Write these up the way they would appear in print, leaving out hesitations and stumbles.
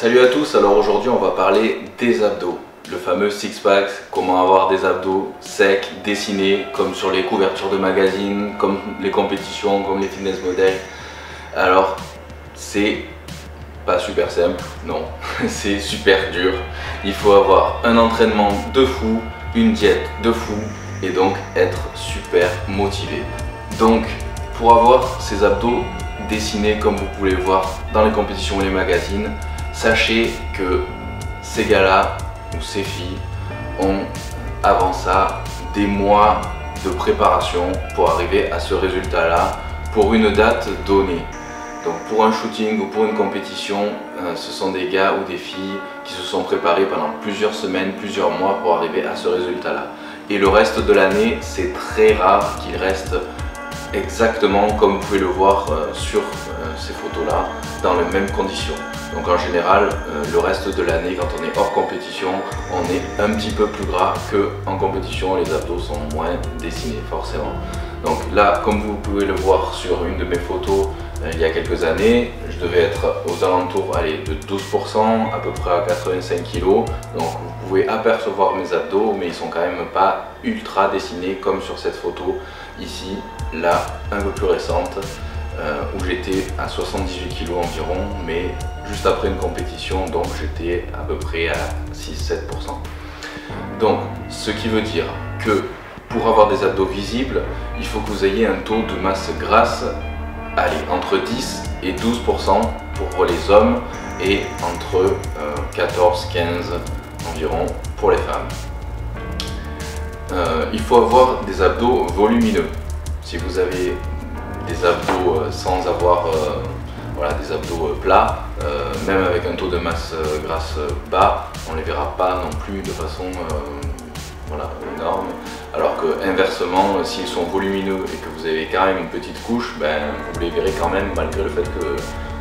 Salut à tous, alors aujourd'hui on va parler des abdos, le fameux six-pack, comment avoir des abdos secs, dessinés, comme sur les couvertures de magazines, comme les compétitions, comme les fitness models. Alors c'est pas super simple, non, c'est super dur. Il faut avoir un entraînement de fou, une diète de fou et donc être super motivé. Donc pour avoir ces abdos dessinés comme vous pouvez le voir dans les compétitions et les magazines, sachez que ces gars-là ou ces filles ont avant ça des mois de préparation pour arriver à ce résultat-là pour une date donnée. Donc pour un shooting ou pour une compétition, ce sont des gars ou des filles qui se sont préparés pendant plusieurs semaines, plusieurs mois pour arriver à ce résultat-là. Et le reste de l'année, c'est très rare qu'il reste exactement comme vous pouvez le voir sur ces photos-là, dans les mêmes conditions. Donc en général, le reste de l'année, quand on est hors compétition, on est un petit peu plus gras qu'en compétition. Les abdos sont moins dessinés forcément. Donc là, comme vous pouvez le voir sur une de mes photos, il y a quelques années, je devais être aux alentours de 12%, à peu près à 85 kg. Donc vous pouvez apercevoir mes abdos, mais ils sont quand même pas ultra dessinés comme sur cette photo ici, là, un peu plus récente, où j'étais à 78 kg environ, mais juste après une compétition, donc j'étais à peu près à 6-7%. Donc ce qui veut dire que pour avoir des abdos visibles, il faut que vous ayez un taux de masse grasse entre 10 et 12% pour les hommes et entre 14-15 environ pour les femmes. Il faut avoir des abdos volumineux. Si vous avez des abdos sans avoir des abdos plats, même avec un taux de masse grasse bas, on ne les verra pas non plus de façon énorme. Alors que inversement, s'ils sont volumineux et que vous avez quand même une petite couche, vous les verrez quand même malgré le fait que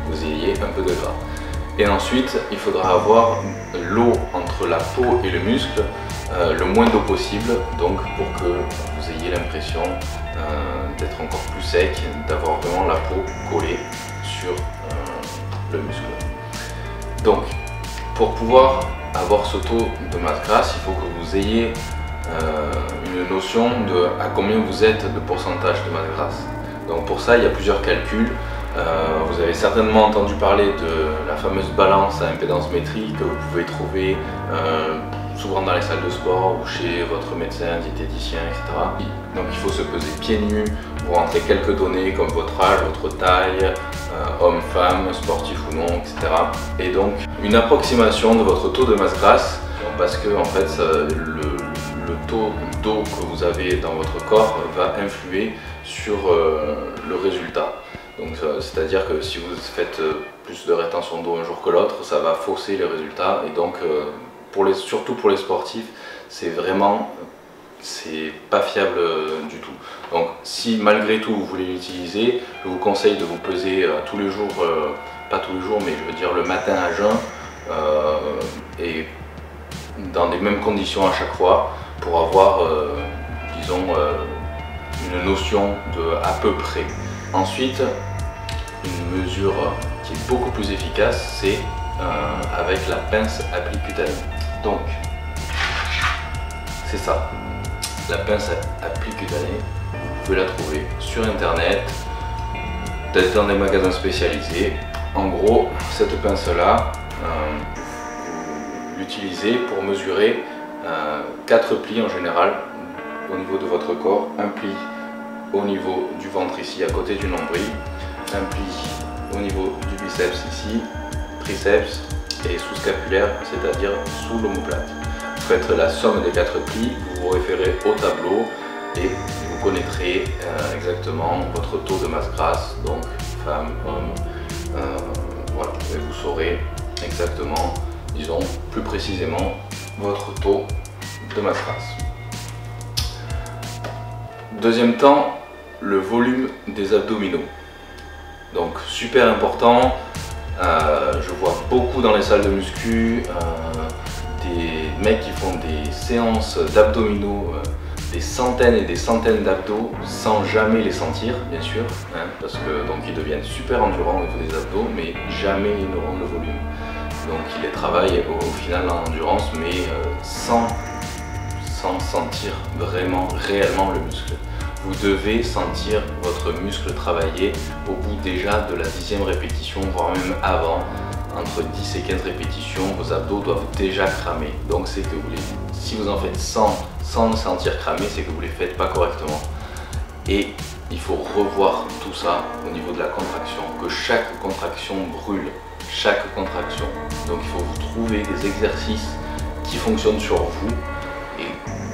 vous ayez un peu de gras. Et ensuite, il faudra avoir l'eau entre la peau et le muscle, le moins d'eau possible, donc pour que vous ayez l'impression d'être encore plus sec, d'avoir vraiment la peau collée sur le muscle. Donc, pour pouvoir avoir ce taux de masse grasse, il faut que vous ayez une notion de à combien vous êtes de pourcentage de masse grasse. Donc pour ça, il y a plusieurs calculs. Vous avez certainement entendu parler de la fameuse balance à impédance métrique que vous pouvez trouver souvent dans les salles de sport ou chez votre médecin, diététicien, etc. Donc il faut se peser pieds nus, vous rentrez quelques données comme votre âge, votre taille, homme, femme, sportif ou non, etc. Et donc une approximation de votre taux de masse grasse, parce que en fait le taux d'eau que vous avez dans votre corps va influer sur le résultat. Donc c'est-à-dire que si vous faites plus de rétention d'eau un jour que l'autre, ça va fausser les résultats. Et donc surtout pour les sportifs, c'est pas fiable du tout. Donc si malgré tout vous voulez l'utiliser, je vous conseille de vous peser tous les jours, pas tous les jours, mais je veux dire le matin à jeun, et dans les mêmes conditions à chaque fois, pour avoir disons une notion de à peu près. Ensuite, une mesure qui est beaucoup plus efficace, c'est avec la pince applicutanée. Donc c'est ça, la pince applicutanée, vous pouvez la trouver sur internet, peut-être dans des magasins spécialisés. En gros, cette pince là, vous l'utilisez pour mesurer 4 plis en général au niveau de votre corps. Un pli au niveau du ventre ici à côté du nombril, un pli au niveau du biceps ici, triceps et sous-scapulaire, c'est-à-dire sous l'omoplate. Vous faites la somme des 4 plis, vous vous référez au tableau et vous connaîtrez exactement votre taux de masse grasse, donc femme, homme, voilà, et vous saurez exactement, disons plus précisément, votre taux de masse grasse. Deuxième temps, le volume des abdominaux. Donc super important, je vois beaucoup dans les salles de muscu des mecs qui font des séances d'abdominaux, des centaines et des centaines d'abdos sans jamais les sentir, bien sûr, parce que donc ils deviennent super endurants au niveau des abdos, mais jamais ils n'auront le volume. Donc il les travaille au final en endurance, mais sans sentir vraiment, réellement le muscle. Vous devez sentir votre muscle travailler au bout déjà de la 10e répétition, voire même avant. Entre 10 et 15 répétitions, vos abdos doivent déjà cramer. Donc c'est que si vous en faites sans le sentir cramer, c'est que vous ne les faites pas correctement. Et il faut revoir tout ça au niveau de la contraction, que chaque contraction brûle, chaque contraction. Donc il faut vous trouver des exercices qui fonctionnent sur vous et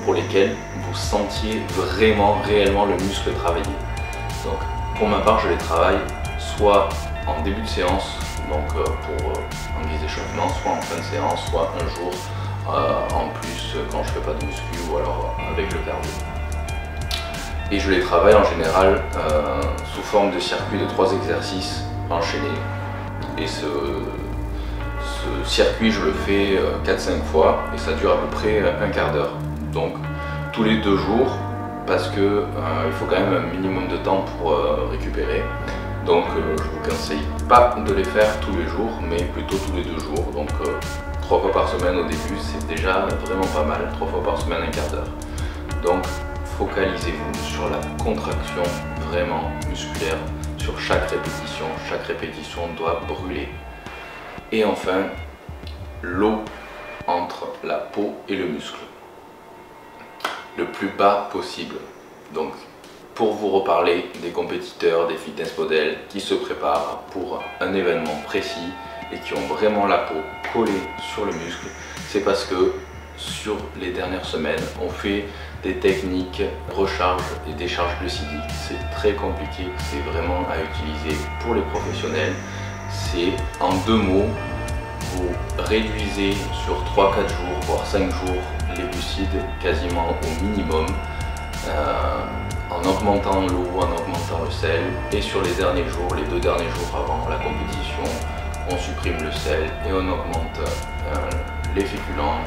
pour lesquels vous sentiez vraiment, réellement le muscle travailler. Donc pour ma part, je les travaille soit en début de séance, donc en guise d'échauffement, soit en fin de séance, soit un jour en plus quand je fais pas de muscu ou alors avec le cardio. Et je les travaille en général sous forme de circuit de 3 exercices enchaînés. Et ce circuit, je le fais 4-5 fois et ça dure à peu près un quart d'heure. Donc tous les 2 jours, parce que il faut quand même un minimum de temps pour récupérer. Donc je vous conseille pas de les faire tous les jours, mais plutôt tous les 2 jours. Donc 3 fois par semaine au début, c'est déjà vraiment pas mal. 3 fois par semaine, un quart d'heure. Donc focalisez-vous sur la contraction vraiment musculaire sur chaque répétition. Chaque répétition doit brûler. Et enfin, l'eau entre la peau et le muscle. Le plus bas possible. Donc, pour vous reparler des compétiteurs, des fitness models qui se préparent pour un événement précis et qui ont vraiment la peau collée sur le muscle, c'est parce que sur les dernières semaines, on fait des techniques recharge et décharge glucidique. C'est très compliqué, c'est vraiment à utiliser pour les professionnels. C'est en 2 mots, vous réduisez sur 3-4 jours, voire 5 jours, les glucides quasiment au minimum, en augmentant l'eau, en augmentant le sel. Et sur les derniers jours, les 2 derniers jours avant la compétition, on supprime le sel et on augmente les féculents,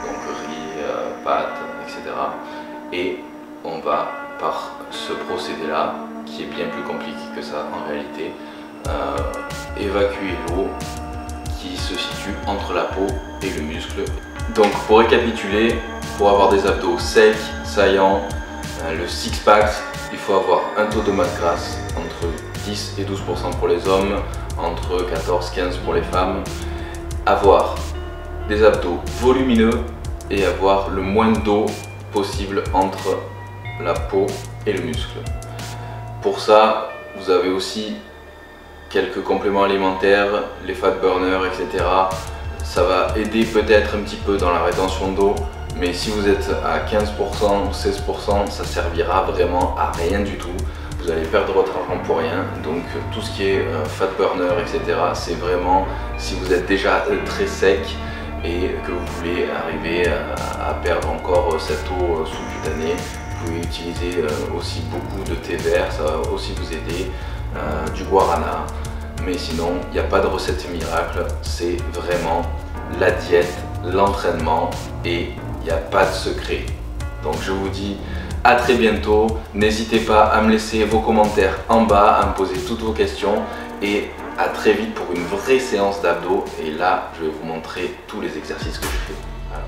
donc riz, pâtes, etc. Et on va, par ce procédé-là, qui est bien plus compliqué que ça en réalité, évacuer l'eau qui se situe entre la peau et le muscle. Donc pour récapituler, pour avoir des abdos secs, saillants, le six-pack, il faut avoir un taux de masse grasse entre 10 et 12% pour les hommes, entre 14-15% pour les femmes, avoir des abdos volumineux et avoir le moins d'eau possible entre la peau et le muscle. Pour ça, vous avez aussi quelques compléments alimentaires, les fat burners, etc. Ça va aider peut-être un petit peu dans la rétention d'eau, mais si vous êtes à 15% ou 16%, ça servira vraiment à rien du tout. Vous allez perdre votre argent pour rien. Donc tout ce qui est fat burner, etc. c'est vraiment si vous êtes déjà très sec et que vous voulez arriver à perdre encore cette eau sous-cutanée. Vous pouvez utiliser aussi beaucoup de thé vert, ça va aussi vous aider, du guarana. Mais sinon, il n'y a pas de recette miracle, c'est vraiment la diète, l'entraînement et il n'y a pas de secret. Donc je vous dis à très bientôt, n'hésitez pas à me laisser vos commentaires en bas, à me poser toutes vos questions et à très vite pour une vraie séance d'abdos. Et là, je vais vous montrer tous les exercices que je fais. Voilà.